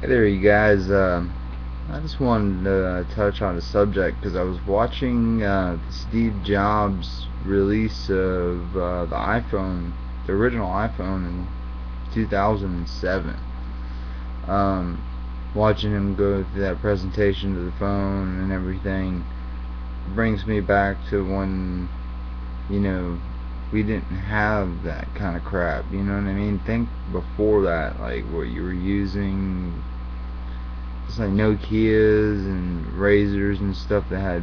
Hey there, you guys. I just wanted to touch on a subject because I was watching Steve Jobs' release of the iPhone, the original iPhone in 2007. Um, Watching him go through that presentation to the phone and everything brings me back to when, you know, we didn't have that kind of crap. You know what I mean? Think before that, like what you were using. It's like Nokias and Razors and stuff that had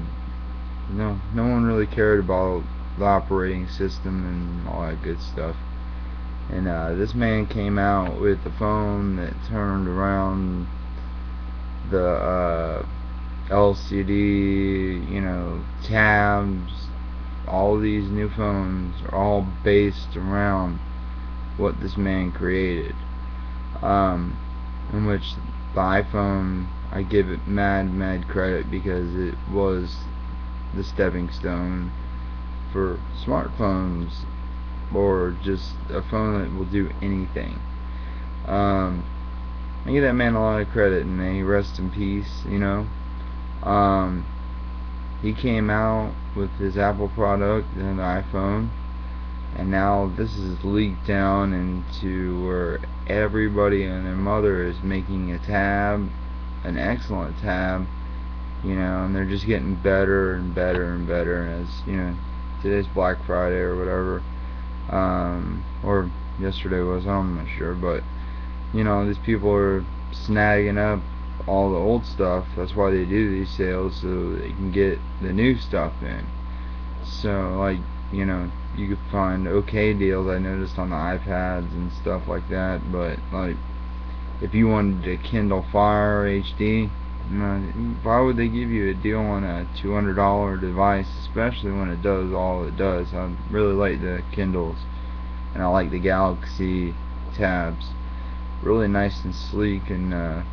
no one really cared about the operating system and all that good stuff. And this man came out with a phone that turned around the LCD, tabs. All these new phones are all based around what this man created. In which the iPhone, I give it mad credit because it was the stepping stone for smartphones or just a phone that will do anything. I give that man a lot of credit, and may he rest in peace. He came out with his Apple product and the iPhone, and now this is leaked down into where everybody and their mother is making a tab, an excellent tab, and they're just getting better and better and better as, today's Black Friday or whatever, or yesterday was, I'm not sure, but, these people are snagging up all the old stuff. That's why they do these sales, so they can get the new stuff in. So, like, you could find okay deals, I noticed, on the iPads and stuff like that, but like if you wanted a Kindle Fire HD, why would they give you a deal on a $200 device, especially when it does all it does? I really like the Kindles, and I like the Galaxy tabs, really nice and sleek, and I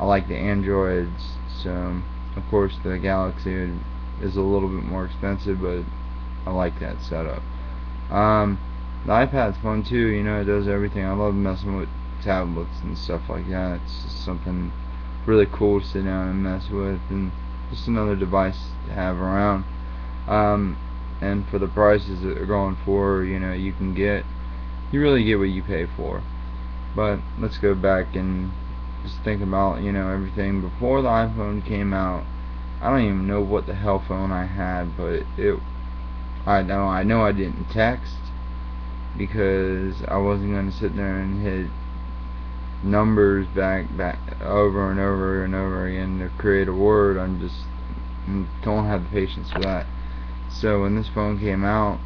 like the Androids. So of course the Galaxy is a little bit more expensive, but I like that setup. The iPad's fun too, it does everything. I love messing with tablets and stuff like that. It's just something really cool to sit down and mess with, and just another device to have around. And for the prices that they're going for, you really get what you pay for. But let's go back and just think about, everything before the iPhone came out. I don't even know what the hell phone I had, but I know I didn't text because I wasn't going to sit there and hit numbers back over and over and over again to create a word. I don't have the patience for that. So when this phone came out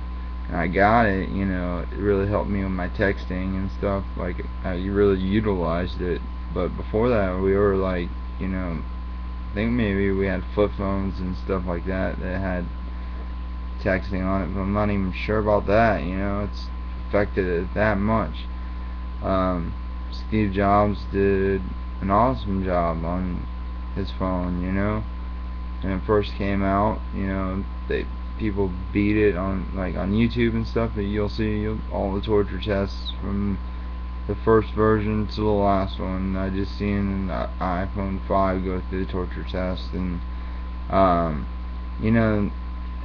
and I got it, it really helped me with my texting and stuff. Like, I really utilized it. But before that, we were like, I think maybe we had flip phones and stuff like that had texting on it, but I'm not even sure about that. It's affected it that much. Steve Jobs did an awesome job on his phone, when it first came out. People beat it on YouTube and stuff, but you'll see all the torture tests from the first version to the last one. I just seen the iPhone 5 go through the torture test, and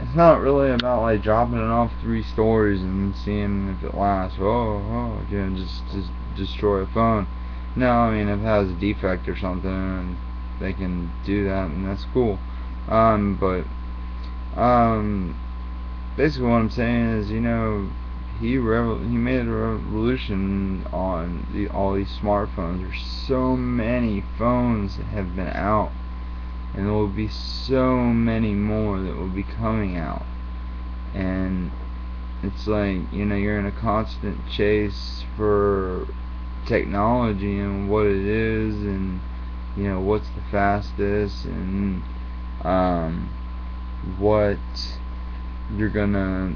it's not really about like dropping it off 3 stories and seeing if it lasts. Just destroy a phone. No, I mean, if it has a defect or something, they can do that, and that's cool. But basically what I'm saying is, he made a revolution on all these smartphones. There's so many phones that have been out, and there will be so many more that will be coming out. And it's like, you're in a constant chase for technology and what it is, and what's the fastest, and what you're gonna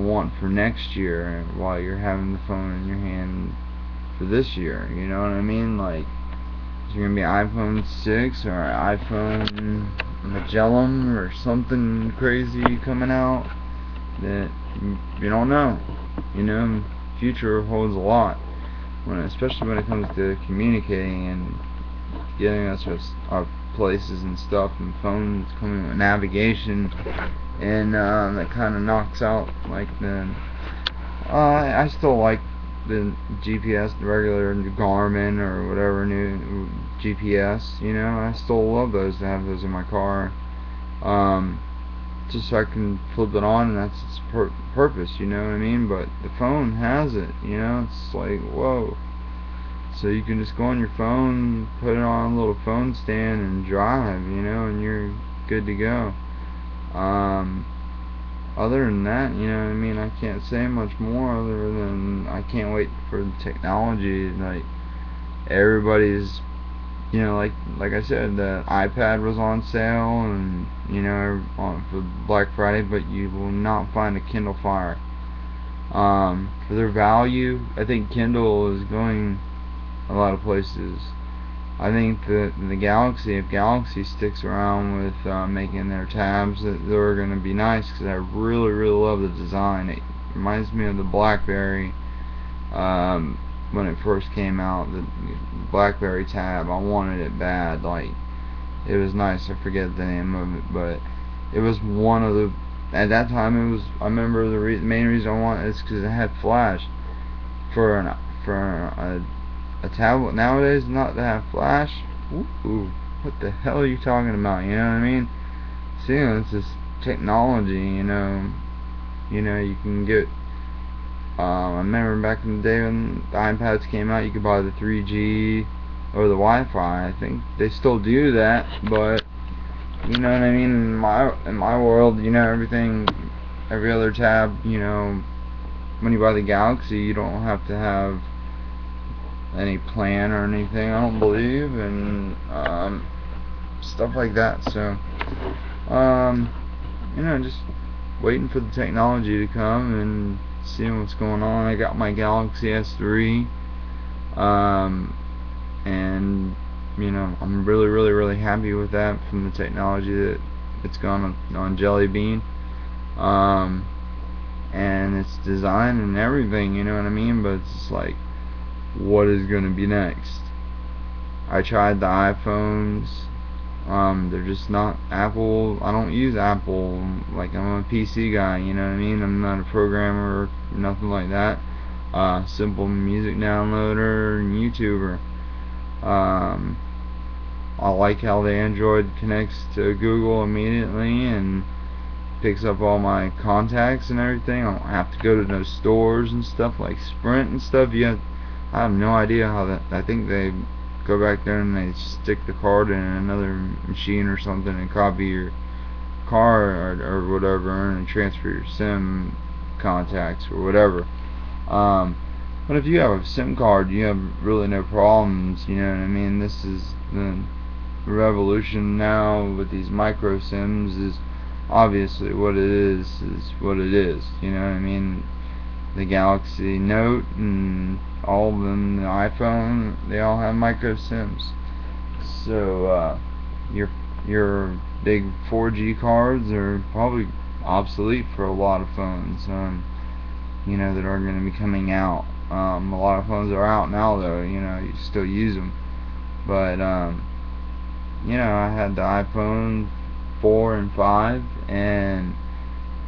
want for next year while you're having the phone in your hand for this year. You know what I mean? Like, is there gonna be iPhone 6 or iPhone Magellan or something crazy coming out that you don't know? Future holds a lot. especially when it comes to communicating and getting us our places and stuff, and phones coming with navigation, and that kind of knocks out like the. I still like the GPS, the regular Garmin or whatever new GPS. I still love those to have those in my car. Just so I can flip it on, and that's its purpose. You know what I mean? But the phone has it. It's like whoa. So you can just go on your phone, put it on a little phone stand, and drive, and you're good to go. Other than that, I can't say much more other than I can't wait for the technology. Like, everybody's, like I said, the iPad was on sale, and, for Black Friday, but you will not find a Kindle Fire. For their value, I think Kindle is going a lot of places. I think that the Galaxy, if Galaxy sticks around with making their tabs, that they're going to be nice, because I really, really love the design. It reminds me of the BlackBerry when it first came out, the BlackBerry tab. I wanted it bad. Like, it was nice. I forget the name of it, but it was one of the. At that time, it was. I remember the main reason I wanted it is because it had flash for a tablet nowadays not to have flash. Ooh, what the hell are you talking about? You know what I mean? See, it's this technology. You can get. I remember back in the day when the iPads came out, you could buy the 3G or the Wi-Fi. I think they still do that, but you know what I mean. In my world, everything, every other tab, when you buy the Galaxy, you don't have to have any plan or anything, I don't believe, and stuff like that. So just waiting for the technology to come and seeing what's going on. I got my Galaxy S3, and I'm really, really, really happy with that, from the technology that it's gone on Jelly Bean, and its design and everything. You know what I mean? But it's just like, what is going to be next? I tried the iPhones. They're just not Apple. I don't use Apple. Like, I'm a PC guy, you know what I mean? I'm not a programmer or nothing like that. Simple music downloader and YouTuber. I like how the Android connects to Google immediately and picks up all my contacts and everything. I don't have to go to those stores and stuff like Sprint and stuff. I have no idea how that. I think they go back there and they stick the card in another machine or something and copy your card or whatever, and transfer your SIM contacts or whatever. But if you have a SIM card, you have really no problems. You know what I mean? This is the revolution now with these micro SIMs. Is obviously what it is what it is. You know what I mean? The Galaxy Note and all of them, the iPhone, they all have micro SIMs. So your big 4G cards are probably obsolete for a lot of phones, that are going to be coming out. A lot of phones are out now, though. You still use them, but I had the iPhone 4 and 5, and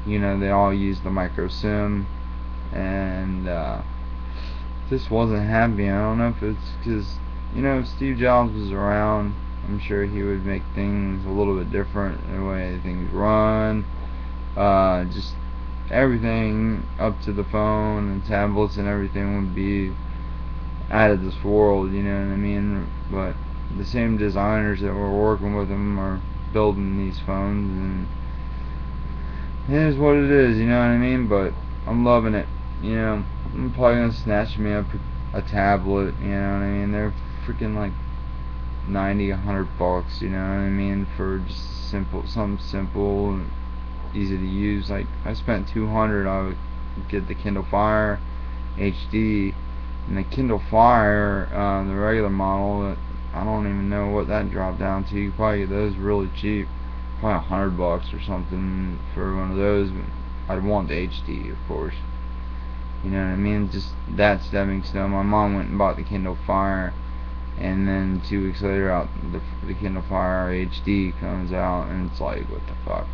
they all use the micro SIM, and just wasn't happy. I don't know if it's because if Steve Jobs was around, I'm sure he would make things a little bit different, the way things run, just everything up to the phone and tablets and everything would be out of this world, you know what I mean? But the same designers that were working with him are building these phones, and it is what it is, you know what I mean? But I'm loving it. I'm probably gonna snatch me up a tablet, you know what I mean? They're freaking like 90, $100, you know what I mean? For just something simple and easy to use. Like, I spent $200, I would get the Kindle Fire HD, and the Kindle Fire, the regular model, I don't even know what that dropped down to. You could probably get those really cheap, probably $100 or something for one of those. But I'd want the HD, of course. You know what I mean? Just that stepping stone. My mom went and bought the Kindle Fire, and then 2 weeks later, the Kindle Fire HD comes out, and it's like, what the fuck?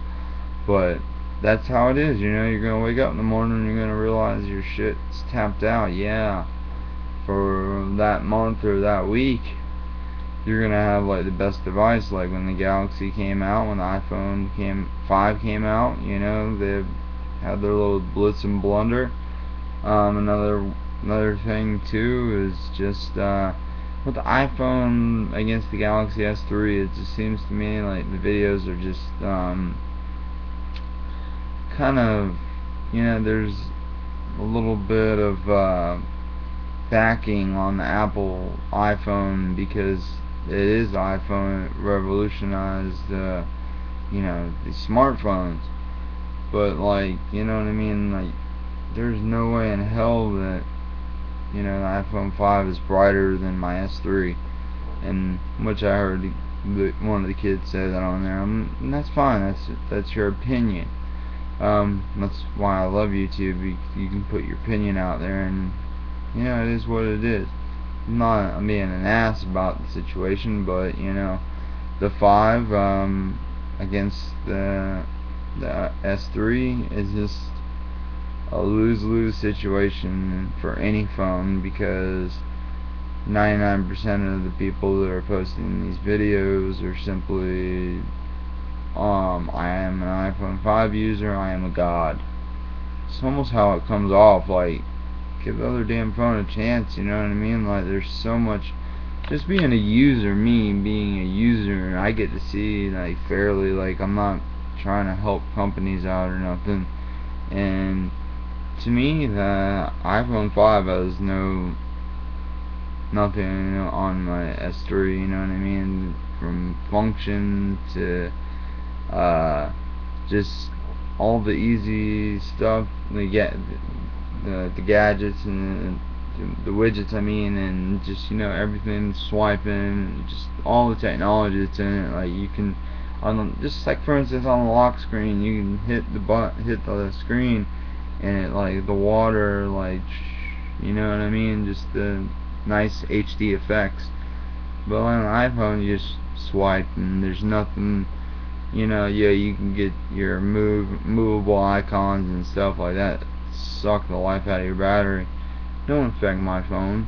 But that's how it is. You're gonna wake up in the morning and you're gonna realize your shit's tapped out. Yeah, for that month or that week, you're gonna have like the best device. Like when the Galaxy came out, when the iPhone 5 came out, they had their little blitz and blunder. Another thing too is just with the iPhone against the Galaxy S3, it just seems to me like the videos are just kind of, there's a little bit of backing on the Apple iPhone because it is iPhone. It revolutionized the smartphones. But like, you know what I mean? Like, there's no way in hell that the iPhone 5 is brighter than my S3, and which I heard one of the kids say that on there. And that's fine. That's your opinion. That's why I love YouTube. You can put your opinion out there, and it is what it is. I'm not being an ass about the situation, but the 5 against the S3 is just a lose-lose situation for any phone, because 99% of the people that are posting these videos are simply I am an iPhone 5 user, I am a god. It's almost how it comes off. Like, give the other damn phone a chance, you know what I mean? Like, there's so much, just being a user, me being a user, I get to see like fairly, like, I'm not trying to help companies out or nothing, and to me the iPhone 5 has nothing on my S3, you know what I mean, from function to just all the easy stuff, the gadgets and the widgets, I mean, and just everything swiping, just all the technology that's in it. Like, you can just like, for instance, on the lock screen, you can hit the screen, and it, like, the water, like, you know what I mean, just the nice HD effects. But on an iPhone, you just swipe and there's nothing. Yeah, you can get your movable icons and stuff like that. Suck the life out of your battery. Don't affect my phone.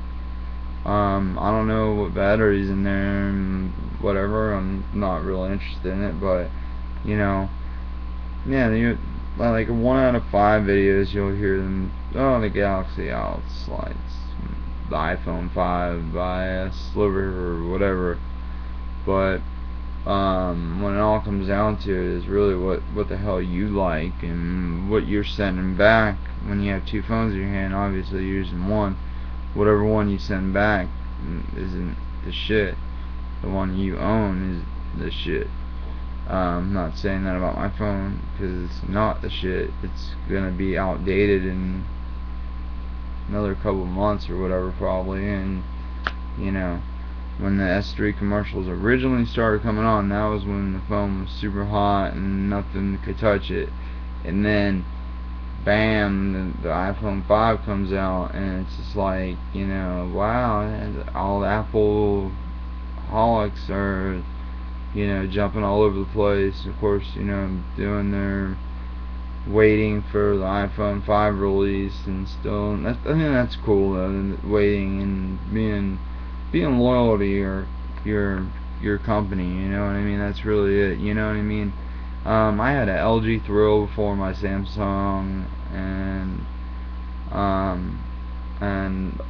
I don't know what battery's in there and whatever. I'm not real interested in it, but yeah, like 1 out of 5 videos you'll hear them. Oh, the Galaxy outslides the iPhone 5 by a sliver or whatever. But when it all comes down to it, is really what the hell you like and what you're sending back. When you have 2 phones in your hand, obviously you're using one. Whatever one you send back isn't the shit. The one you own is the shit. I'm not saying that about my phone, because it's not the shit. It's gonna be outdated in another couple months or whatever, probably. And when the S3 commercials originally started coming on, that was when the phone was super hot and nothing could touch it. And then bam, the iPhone 5 comes out, and it's just like, wow, all the Apple holics are jumping all over the place. Of course, doing their waiting for the iPhone 5 release, and still, I think that's cool though, waiting and being loyal to your company, you know what I mean? That's really it, you know what I mean? I had an LG Thrill before my Samsung, and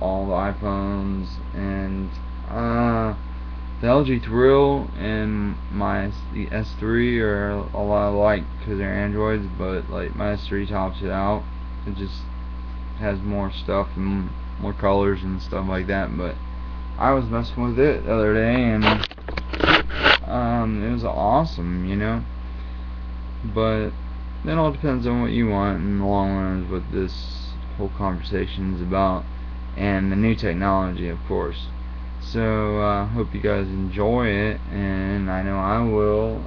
all the iPhones, and the LG Thrill and the S3 are a lot alike because they're Androids, but like my S3 tops it out. It just has more stuff and more colors and stuff like that. But I was messing with it the other day, and it was awesome, But it all depends on what you want in the long run, is what this whole conversation is about, and the new technology, of course. So hope you guys enjoy it, and I know I will.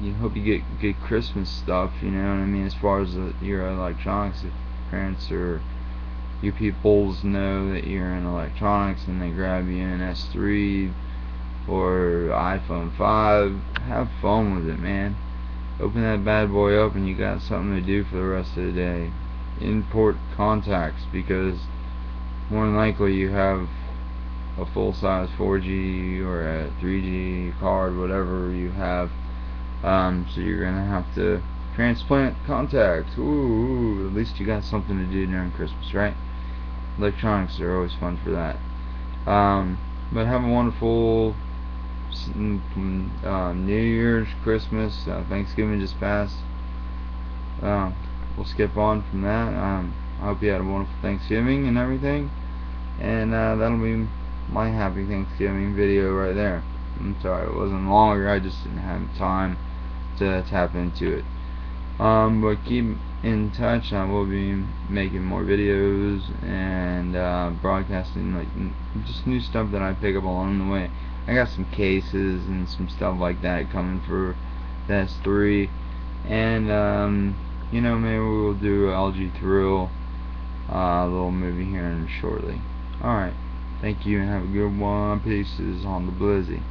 You hope you get good Christmas stuff, you know what I mean, as far as your electronics, if parents are you peoples know that you're in electronics and they grab you an S3 or iPhone 5, have fun with it, man. Open that bad boy up and you got something to do for the rest of the day. Import contacts, because more than likely you have a full-size 4G or a 3G card, whatever you have. So you're gonna have to transplant contacts. Ooh, at least you got something to do during Christmas, right? Electronics are always fun for that. But have a wonderful New Year's, Christmas, Thanksgiving just passed. We'll skip on from that. I hope you had a wonderful Thanksgiving and everything. And that'll be my happy Thanksgiving video right there. I'm sorry it wasn't longer, I just didn't have time to tap into it. But keep in touch. I will be making more videos and broadcasting like just new stuff that I pick up along the way. I got some cases and some stuff like that coming for the S3, and you know, maybe we'll do LG Thrill, a little movie here shortly. Alright, thank you and have a good one. Peace on the Blizzy.